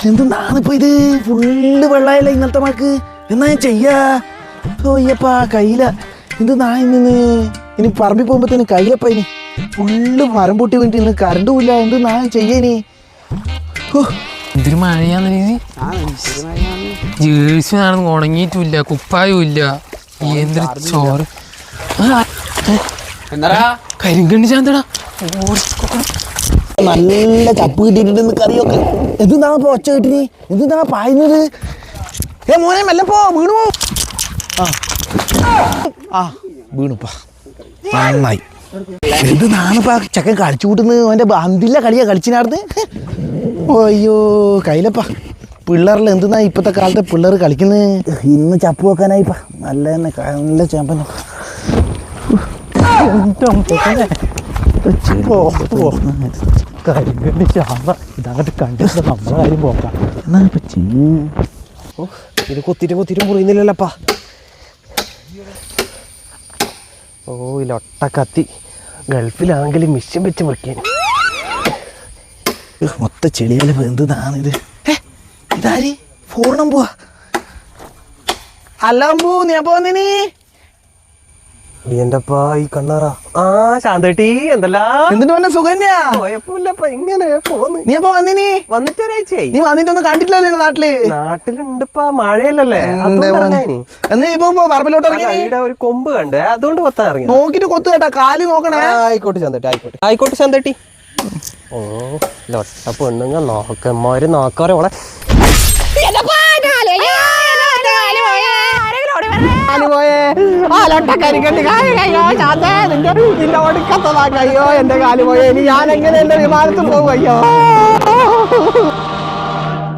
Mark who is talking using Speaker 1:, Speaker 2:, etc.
Speaker 1: എന്തെന്നാണിപ്പോ ഇത്? ഫുള്ള് വെള്ളമായില്ല ഇന്നത്തെ മഴക്ക്. എന്നാ ഞാൻ ചെയ്യാ? ഓയ്യപ്പാ കയ്യില. എന്തെന്നാ ഇന്ന്? ഇനി പറമ്പിൽ പോകുമ്പോഴത്തേന് കയ്യിലപ്പ ഇനി ഫുള്ള് മരം പൊട്ടി വേണ്ടി ഇന്ന് കറണ്ടും ഇല്ല. എന്തെന്നാ ചെയ്യേനി?
Speaker 2: എന്തൊരു മഴയാന്ന് രീതി. ജേഴ്സി ആണെന്ന് ഉണങ്ങിയിട്ടുമില്ല, കുപ്പായും ഇല്ല. എന്തൊരു ചോറ്. കരിങ്കണ്ണി ചാന്തടാ.
Speaker 1: നല്ല ചപ്പ് കിട്ടിയിട്ടുണ്ട് കറിയൊക്കെ. എന്തെന്നാ ഇപ്പൊ ഒച്ച കിട്ടിനി? എന്തെന്നാ പായുന്നത്? മോനെ മെല്ലെ പോ, വീണു പോ. ആ വീണുപ്പാ, നന്നായി. എന്തെന്നാണിപ്പാ ചക്കൻ കളിച്ചു കൂട്ടുന്നത്? അവൻ്റെ ബന്ധില്ല കളിയാ കളിച്ചിനാർന്ന്. അയ്യോ കയ്യിലപ്പാ. പിള്ളേരിൽ എന്തെന്നാ ഇപ്പോഴത്തെ കാലത്തെ പിള്ളേർ കളിക്കുന്നത്? ഇന്ന് ചപ്പ് വെക്കാനായിപ്പാ. നല്ല തന്നെ നല്ല ചേമ്പന്നെ.
Speaker 3: കരിങ്കണ്ണി ചാമ്പ ഇതങ്ങോട്ട് കണ്ടിട്ട് നമ്മളെ കാര്യം പോക്കാം.
Speaker 1: എന്നാ ഇപ്പൊ
Speaker 3: ഇത് കുത്തിട്ടും മുറിയുന്നില്ലല്ലപ്പാ. ഓ ഇലൊട്ട കത്തി. ഗൾഫിലാണെങ്കിൽ മിഷ്യൻ വെച്ച് മുറിക്കാൻ.
Speaker 1: മൊത്ത ചെളിയാല് എന്താണ് ഇതാര്? ഫോർണം പോവാ. അല്ലാമ്പൂ നീ പോന്നിനി?
Speaker 3: എന്റെപ്പാ ഈ കണ്ണാറാ. ആ ശാന്തേട്ടി എന്തല്ലാ?
Speaker 1: എന്തിനു വന്ന സുഖന്യാ?
Speaker 3: കുഴപ്പമില്ലപ്പ. ഇങ്ങനെ പോന്ന്.
Speaker 1: നീ എപ്പോ വന്നിനി?
Speaker 3: വന്നിട്ട് ഒരാഴ്ചയായി.
Speaker 1: നീ വന്നിട്ടൊന്നും കണ്ടിട്ടില്ലല്ലോ നാട്ടില്?
Speaker 3: നാട്ടിലുണ്ടിപ്പാ, മഴയല്ലല്ലേ.
Speaker 1: എന്നാ ഇപ്പൊ പറമ്പിലോട്ട് ഇറങ്ങി
Speaker 3: ഒരു കൊമ്പ് കണ്ടേ, അതുകൊണ്ട് കൊത്താൻ ഇറങ്ങി.
Speaker 1: നോക്കിട്ട് കൊത്തു കേട്ടാ, കാല് നോക്കണേ.
Speaker 3: ആയിക്കോട്ടെ ശാന്തേട്ടി, ആയിക്കോട്ടെ ശാന്തേട്ടി. ഓ ലൊട്ട പെണ്ണുങ്ങ നോക്കന്മാര് നോക്കാറേ ഓളെ.
Speaker 1: അയ്യോ എന്റെ കാല് പോയേ. ഇനി ഞാൻ എങ്ങനെ എന്റെ വിമാനത്തിൽ പോകും? അയ്യോ